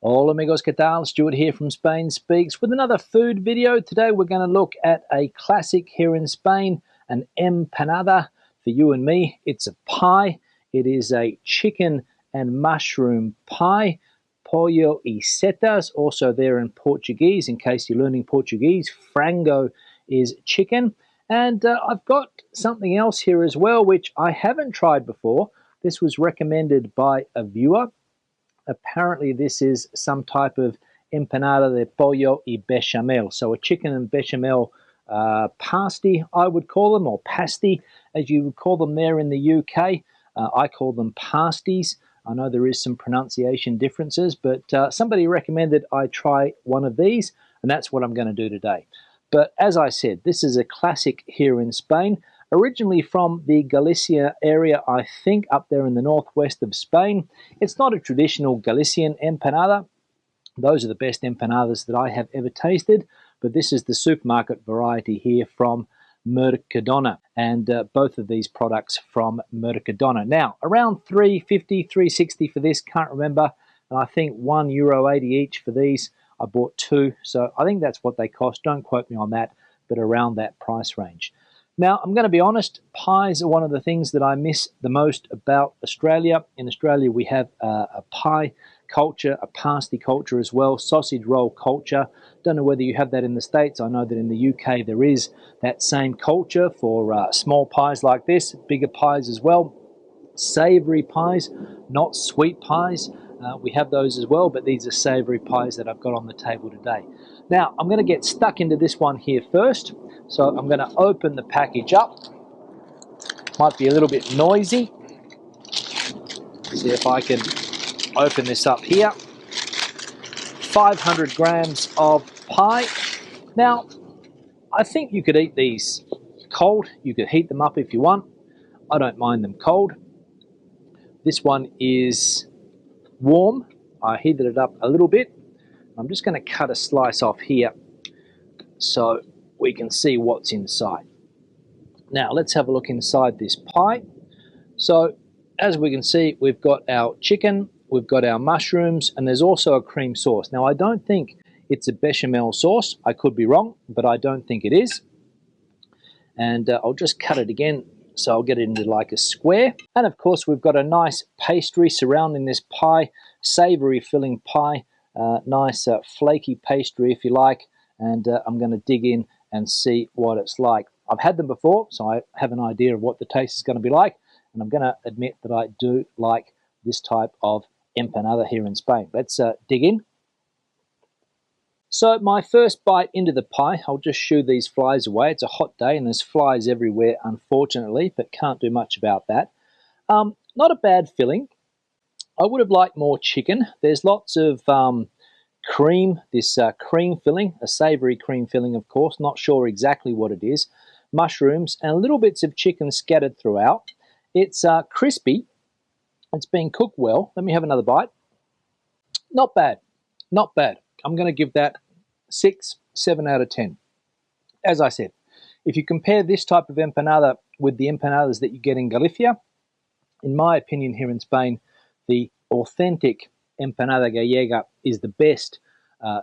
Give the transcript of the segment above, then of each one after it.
Hola amigos, ¿qué tal? Stuart here from Spain Speaks with another food video. Today we're going to look at a classic here in Spain, an empanada. For you and me, it's a pie. It is a chicken and mushroom pie, pollo y setas, also there in Portuguese, in case you're learning Portuguese. Frango is chicken. And I've got something else here as well, which I haven't tried before. This was recommended by a viewer. Apparently this is some type of empanada de pollo y bechamel. So a chicken and bechamel pasty, I would call them, or pasty, as you would call them there in the UK. I call them pasties. I know there is some pronunciation differences, but somebody recommended I try one of these, and that's what I'm going to do today. But as I said, this is a classic here in Spain. Originally from the Galicia area, I think, up there in the northwest of Spain. It's not a traditional Galician empanada. Those are the best empanadas that I have ever tasted, but this is the supermarket variety here from Mercadona, and both of these products from Mercadona. Now, around $3.50, $3.60 for this, can't remember, and I think €1.80 each for these. I bought two, so I think that's what they cost. Don't quote me on that, but around that price range. Now, I'm going to be honest, pies are one of the things that I miss the most about Australia. In Australia, we have a pie culture, a pasty culture as well, sausage roll culture. Don't know whether you have that in the States. I know that in the UK there is that same culture for small pies like this, bigger pies as well. Savoury pies, not sweet pies. We have those as well, but these are savoury pies that I've got on the table today. Now, I'm going to get stuck into this one here first. So I'm going to open the package up. Might be a little bit noisy. See if I can open this up here. 500 grams of pie. Now, I think you could eat these cold. You could heat them up if you want. I don't mind them cold. This one is warm. I heated it up a little bit. I'm just going to cut a slice off here so we can see what's inside. Now let's have a look inside this pie. So as we can see, we've got our chicken, we've got our mushrooms, and there's also a cream sauce. Now I don't think it's a bechamel sauce. I could be wrong, but I don't think it is. And I'll just cut it again so I'll get it into like a square. And of course we've got a nice pastry surrounding this pie, savory filling pie, nice flaky pastry if you like. And I'm going to dig in and see what it's like. I've had them before, so I have an idea of what the taste is going to be like, and I'm going to admit that I do like this type of empanada here in Spain. Let's dig in. So my first bite into the pie, I'll just shoo these flies away. It's a hot day and there's flies everywhere, unfortunately, but can't do much about that. Not a bad filling. I would have liked more chicken. There's lots of cream, this cream filling, a savoury cream filling, of course, not sure exactly what it is, mushrooms, and little bits of chicken scattered throughout. It's crispy. It's been cooked well. Let me have another bite. Not bad. Not bad. I'm going to give that 6, 7 out of 10. As I said, if you compare this type of empanada with the empanadas that you get in Galicia, in my opinion here in Spain, the authentic empanada gallega is the best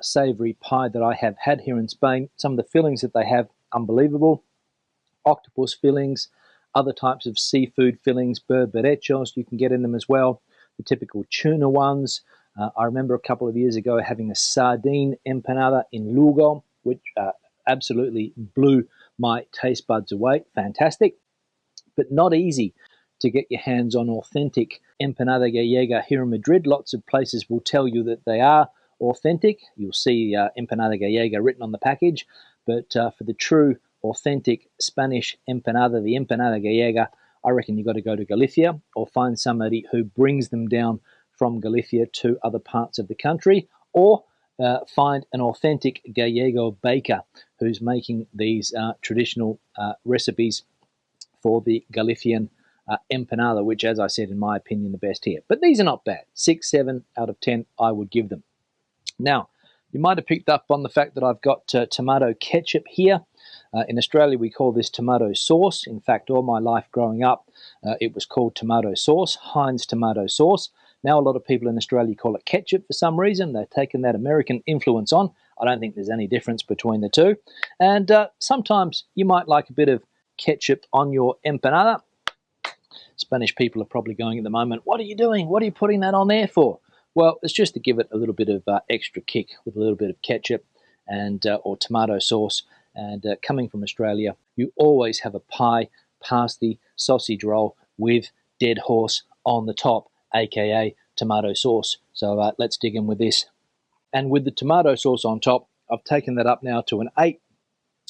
savoury pie that I have had here in Spain. Some of the fillings that they have, unbelievable. Octopus fillings, other types of seafood fillings, berberechos you can get in them as well. The typical tuna ones. I remember a couple of years ago having a sardine empanada in Lugo, which absolutely blew my taste buds away. Fantastic, but not easy to get your hands on authentic empanada gallega here in Madrid. Lots of places will tell you that they are authentic. You'll see empanada gallega written on the package, but for the true authentic Spanish empanada, the empanada gallega, I reckon you've got to go to Galicia or find somebody who brings them down from Galicia to other parts of the country, or find an authentic gallego baker who's making these traditional recipes for the Galician empanada, which, as I said, in my opinion, the best here. But these are not bad. 6, 7 out of 10, I would give them. Now, you might have picked up on the fact that I've got tomato ketchup here. In Australia, we call this tomato sauce. In fact, all my life growing up, it was called tomato sauce, Heinz tomato sauce. Now a lot of people in Australia call it ketchup for some reason. They've taken that American influence on. I don't think there's any difference between the two. And sometimes you might like a bit of ketchup on your empanada. Spanish people are probably going at the moment, what are you doing? What are you putting that on there for? Well, it's just to give it a little bit of extra kick with a little bit of ketchup and or tomato sauce. And coming from Australia, you always have a pie, pasty, sausage roll with dead horse on the top, aka tomato sauce. So let's dig in with this. And with the tomato sauce on top, I've taken that up now to an 8,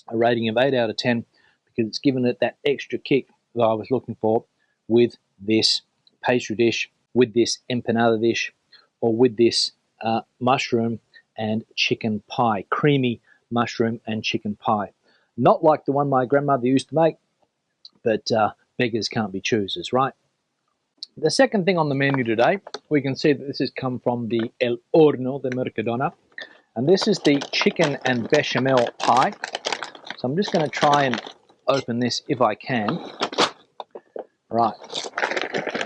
a rating of 8 out of 10, because it's given it that extra kick that I was looking for with this pastry dish, with this empanada dish, or with this mushroom and chicken pie, creamy mushroom and chicken pie. Not like the one my grandmother used to make, but beggars can't be choosers, right? The second thing on the menu today, we can see that this has come from the El Horno de Mercadona, and this is the chicken and bechamel pie. So I'm just going to try and open this if I can. Right,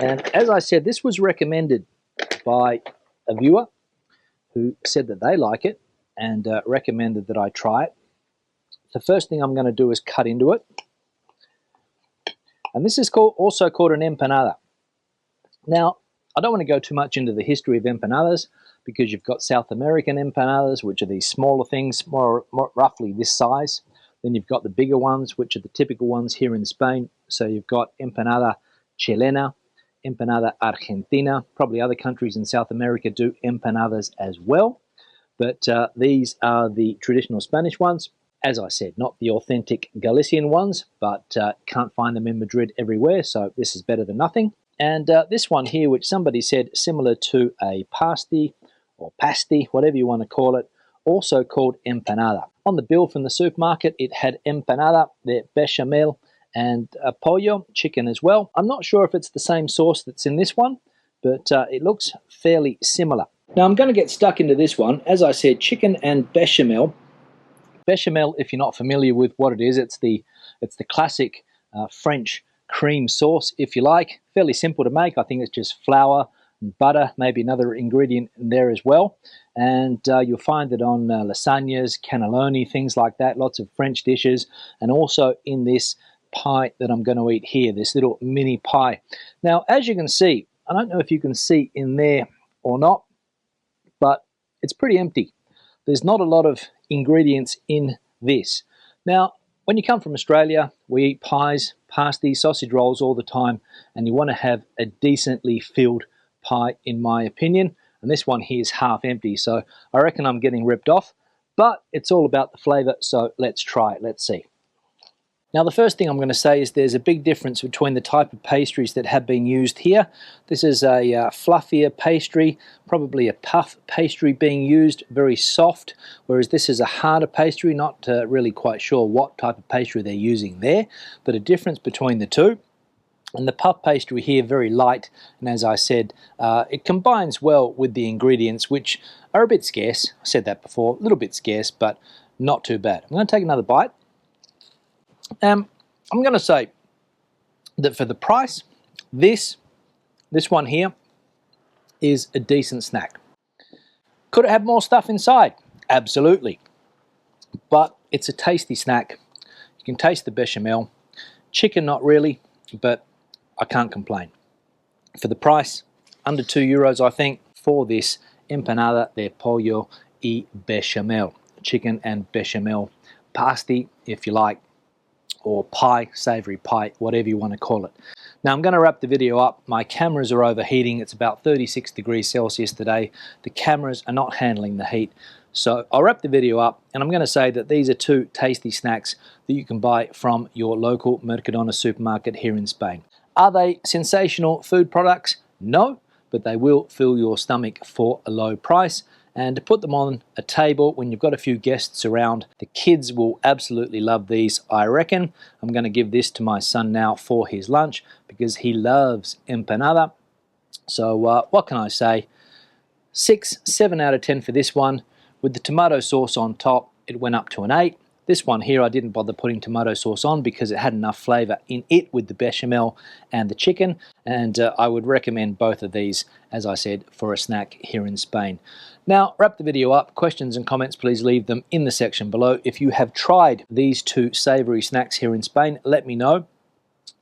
and as I said, this was recommended by a viewer who said that they like it and recommended that I try it. The first thing I'm going to do is cut into it. And this is also called an empanada. Now, I don't want to go too much into the history of empanadas because you've got South American empanadas, which are these smaller things, more roughly this size. Then you've got the bigger ones, which are the typical ones here in Spain. So you've got empanada chilena, empanada argentina. Probably other countries in South America do empanadas as well. But these are the traditional Spanish ones. As I said, not the authentic Galician ones, but can't find them in Madrid everywhere, so this is better than nothing. And this one here, which somebody said similar to a pasty or pasty, whatever you want to call it, also called empanada. On the bill from the supermarket, it had empanada de bechamel and pollo, chicken as well. I'm not sure if it's the same sauce that's in this one, but it looks fairly similar. Now I'm going to get stuck into this one. As I said, chicken and bechamel. Bechamel, if you're not familiar with what it is, it's the classic French cream sauce, if you like. Fairly simple to make. I think it's just flour and butter, maybe another ingredient in there as well. And you'll find it on lasagnas, cannelloni, things like that, lots of French dishes, and also in this pie that I'm going to eat here, this little mini pie. Now, as you can see, I don't know if you can see in there or not, but it's pretty empty. There's not a lot of ingredients in this. Now, when you come from Australia, we eat pies, pasties, sausage rolls all the time, and you want to have a decently filled pie, in my opinion. And this one here is half empty, so I reckon I'm getting ripped off. But it's all about the flavour, so let's try it. Let's see. Now, the first thing I'm going to say is there's a big difference between the type of pastries that have been used here. This is a fluffier pastry, probably a puff pastry being used, very soft, whereas this is a harder pastry, not really quite sure what type of pastry they're using there, but a difference between the two. And the puff pastry here, very light, and as I said, it combines well with the ingredients, which are a bit scarce. I said that before, a little bit scarce, but not too bad. I'm going to take another bite. I'm going to say that for the price, this one here is a decent snack. Could it have more stuff inside? Absolutely. But it's a tasty snack. You can taste the bechamel. Chicken, not really, but I can't complain. For the price, under €2, I think, for this empanada de pollo y bechamel. Chicken and bechamel pasty, if you like, or pie, savoury pie, whatever you want to call it. Now I'm going to wrap the video up. My cameras are overheating. It's about 36 degrees Celsius today. The cameras are not handling the heat. So I'll wrap the video up, and I'm going to say that these are two tasty snacks that you can buy from your local Mercadona supermarket here in Spain. Are they sensational food products? No, but they will fill your stomach for a low price. And to put them on a table when you've got a few guests around, the kids will absolutely love these, I reckon. I'm going to give this to my son now for his lunch because he loves empanada. So what can I say? 6, 7 out of 10 for this one. With the tomato sauce on top, it went up to an 8. This one here I didn't bother putting tomato sauce on because it had enough flavour in it with the bechamel and the chicken, and I would recommend both of these, as I said, for a snack here in Spain. Now, wrap the video up. Questions and comments, please leave them in the section below. If you have tried these two savoury snacks here in Spain, let me know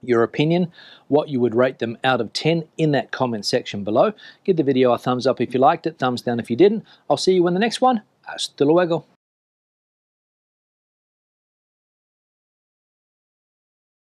your opinion, what you would rate them out of 10 in that comment section below. Give the video a thumbs up if you liked it, thumbs down if you didn't. I'll see you in the next one. Hasta luego.